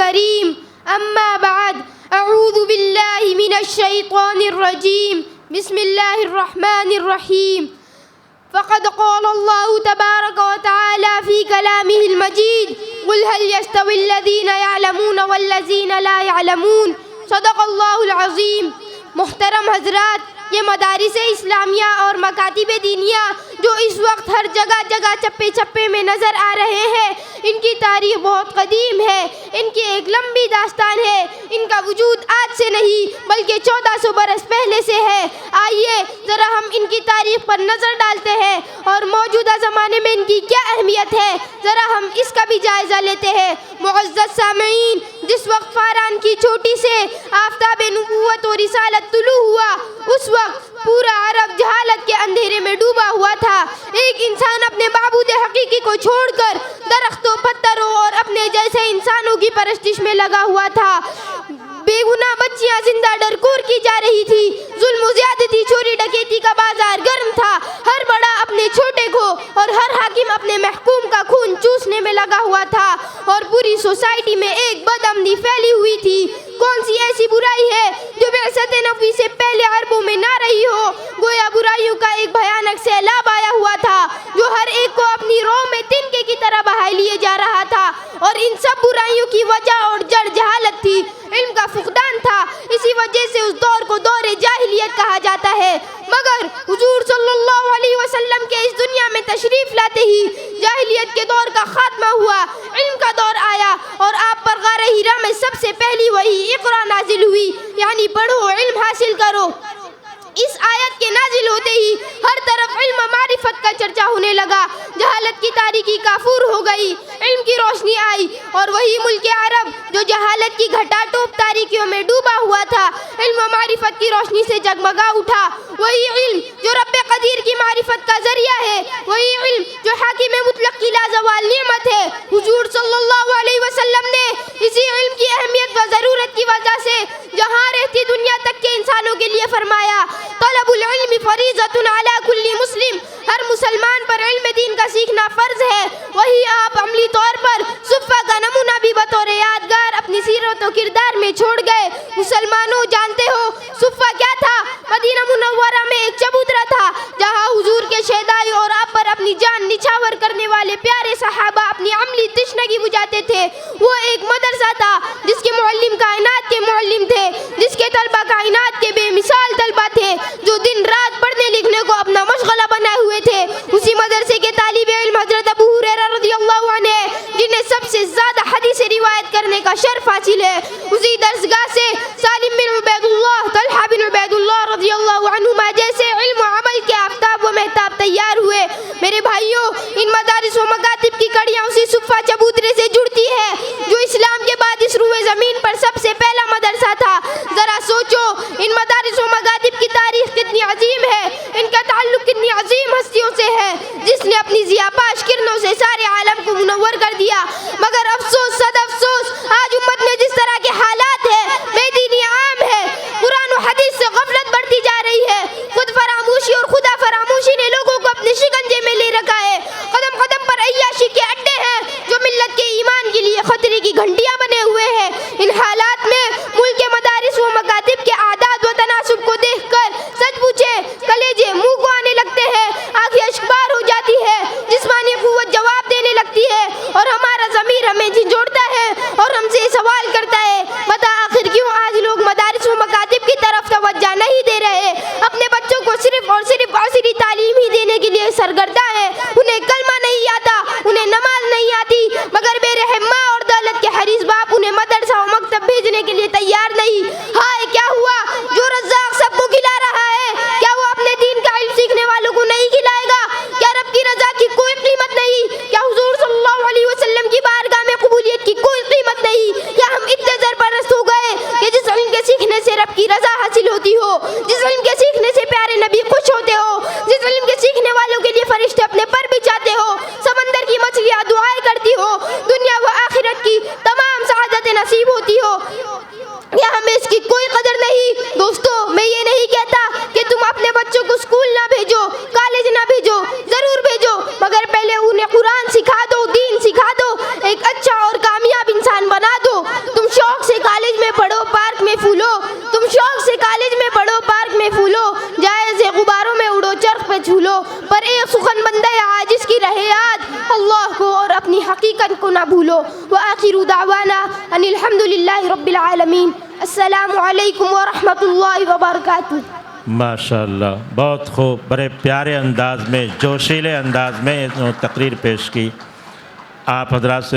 الكريم أما بعد أعوذ بالله من الشيطان الرجيم بسم الله الرحمن الرحيم فقد قال الله تبارك وتعالى في كلامه المجيد قل هل يستوي الذين يعلمون والذين لا يعلمون صدق اللہ العظیم. محترم حضرات، یہ مدارس اسلامیہ اور مکاتب دینیہ جو اس وقت ہر جگہ جگہ چپے چپے میں نظر آ رہے ہیں، ان کی تاریخ بہت قدیم ہے، ان کی ایک لمبی داستان ہے. ان کا وجود آج سے نہیں بلکہ 1400 برس پہلے سے ہے. آئیے ذرا ہم ان کی تاریخ پر نظر ڈالتے ہیں اور موجودہ زمانے میں ان کی کیا اہمیت ہے، ذرا ہم اس کا بھی جائزہ لیتے ہیں. معزز سامعین، جس وقت فاران کی چوٹی سے آفتاب نبوت و رسالت طلوع ہوا، اس وقت پورا عرب جہالت کے اندھیرے میں ڈوبا ہوا تھا. ایک انسان اپنے معبود حقیقی کو چھوڑ کر درختوں، پتھروں اور اپنے جیسے انسانوں کی پرستش میں لگا ہوا تھا. بے گناہ بچیاں زندہ ڈرکور کی جا رہی تھی. ظلم و زیادتی، چوری ڈکیتی کا بازار گرم تھا. ہر بڑا اپنے چھوٹے کو اور ہر حاکم اپنے محکوم کا خون چوسنے میں لگا ہوا تھا، اور پوری سوسائٹی میں ایک بد امنی پھیلی ہوئی تھی. کون سی ایسی برائی ہے جو بعثت نبوی سے پہلے عربوں میں نہ رہی ہو؟ گویا برائیوں کا ایک بھیانک سیلاب آیا ہوا تھا جو ہر ایک کو اپنی روح میں تنکے کی طرح بہا لیے جا رہا تھا. اور ان سب برائیوں کی وجہ اور جڑ جہالت تھی، علم کا فقدان تھا. اسی وجہ سے اس دور کو دور جاہلیت کہا جاتا ہے. مگر حضور صلی اللہ علیہ وسلم کے اس دنیا میں تشریف لاتے ہی جاہلیت کے دور کا خاتمہ ہوا، علم کا دور آیا، اور آپ پر غار ہیرا میں سب سے پہلی وحی اقرا نازل ہوئی، یعنی پڑھو، علم حاصل کرو. اس آیت کے نازل ہوتے ہی ہر طرف علم و معرفت کا چرچا ہونے لگا. جہالت کی تاریکی کافور ہو گئی، علم کی روشنی آئی، اور وہی ملک عرب جو جہالت کی گھٹا ٹوپ تاریکیوں میں ڈوبا ہوا تھا، علم و معرفت کی روشنی سے جگمگا اٹھا. وہی علم جو رب قدیر کی معرفت کا ذریعہ ہے، وہی علم جو حاکم مطلق کی لازوال نعمت ہے. حضور صلی اللہ علیہ وسلم نے اسی علم کی اہمیت و ضرورت کی وجہ سے جہاں رہتی دنیا تک کے انسانوں کے لیے فرمایا، طلب العلم فریضۃ علی کل مسلم، ہر مسلمان پر علم دین کا سیکھنا فرض ہے. وہی آپ عملی طور پر صفہ کا نمونہ بھی بطور یادگار اپنی سیرت و کردار میں چھوڑ گئے. مسلمانوں، جانتے ہو صفہ کیا تھا؟ مدینہ منورہ میں ایک چبوترا تھا جہاں حضور کے شیدائی اور آپ پر اپنی جان نچھاور کرنے والے پیارے صحابہ اپنی عملی تشنگی بجھاتے تھے. وہ ایک مدرسہ تھا جس کے معلم کائنات کے معلم تھے، جس کے طلبہ کائنات کے بے مثال طلبہ تھے جو دن رات پڑھنے لکھنے کو اپنا مشغلہ بنائے ہوئے تھے. اسی مدرسے کے طالب علم حضرت ابو ہریرہ رضی اللہ عنہ، جنہیں سب سے زیادہ حدیث روایت کرنے کا شرف حاصل ہے. اسی درسگاہ سے سالم بن عبید اللہ، طلحہ بن عبید اللہ رضی اللہ عنہما جیسے علم و عمل کے آفتاب و مہتاب تیار ہوئے. میرے بھائیوں، ان مدارس و مکاتب کی کڑیاں اسی صفہ چبوترے سے جڑتی ہے جو اسلام کے بعد اس روئے زمین پر سب سے پہلا مدرسہ تھا. ذرا سوچو، ان مدارس و مکاتب کی تاریخ کتنی عظیم ہے، ان کا تعلق کتنی عظیم ہستیوں سے ہے جس نے اپنی ضیاپاش کرنوں سے سارے عالم کو منور کر دیا. مگر افسوس، صد افسوس، آج امت میں جس طرح کے حالات ہے، بے دینی عام ہے، قرآن و حدیث سے غفلت بڑھتی جا رہی ہے، خود فراموشی اور خدا فراموشی نے لوگوں کو اپنے شکنجے میں لے رکھا ہے. قدم قدم پر عیاشی کے اڈے ہیں جو ملت کے ایمان کے لیے خطرے کی گھنٹیاں بنے ہوئے ہیں. ان حالات میں ملک کے مدارس و مکاتب کے اعداد و تناسب کو دیکھ کر سچ پوچھے کلیجے منہ کو آنے لگتے ہیں، آنکھیں اشکبار ہو جاتی ہے، جسمانی قوت جواب دینے لگتی ہے، اور ہمارا ضمیر ہمیں جھنجھوڑتا ہے اور ہم سے سوال کرتا ہے، بتا آخر کیوں آج لوگ مدارس و مکاتب کی طرف توجہ نہیں دے رہے؟ اپنے بچوں کو صرف اور صرف عصری تعلیم ہی دینے کے لیے سرگرداں ہیں. انہیں کلمہ نہیں آتا، انہیں نماز نہیں آتی، مگر بے رحم ماں اور دولت کے حریص باپ انہیں مدرسہ و مکتب بھیجنے کے لیے تیار نہیں. ہائے، کیا ہوا؟ جو رزاق سب کو کھلا رہا ہے، کیا وہ اپنے دین کا علم سیکھنے والوں کو نہیں کھلائے گا؟ کیا رب کی رضا کی کوئی قیمت نہیں؟ کیا حضور صلی اللہ علیہ وسلم کی بارگاہ میں قبولیت کی کوئی قیمت نہیں؟ کیا ہم اتنے سرپرست ہو گئے کہ جس علم کے سیکھنے سے رب کی رضا حاصل ہوتی ہو، جس علم کے سیکھنے سے پیارے نبی خوش ہوتے ہو، جس علم کے سیکھنے والوں کے لیے فرشتے اپنے پر بچھاتے ہو، سمندر کی مچھلیاں دعائیں کرتی ہو، دنیا و آخرت کی تمام سعادتیں نصیب ہوتی ہو، یا ہمیں اس کی کوئی قدر نہیں؟ دوستو، میں یہ نہیں کہتا کہ تم اپنے بچوں کو اسکول نہ بھیجو، کالج نہ بھیجو، ضرور بھیجو، مگر پہلے انہیں قرآن سکھا دو، دین سکھا دو، ایک اچھا اور کامیاب انسان بنا دو. تم پر اے سخن بندہ عاجز کی رہے یاد، اللہ کو اور اپنی حقیقت کو نہ بھولو۔ وآخر دعوانا ان الحمدللہ رب العالمین۔ السلام علیکم ورحمۃ اللہ وبرکاتہ۔ ماشاءاللہ، بہت خوب، بڑے پیارے انداز میں، جوشیلے انداز میں تقریر پیش کی۔ آپ حضرات سے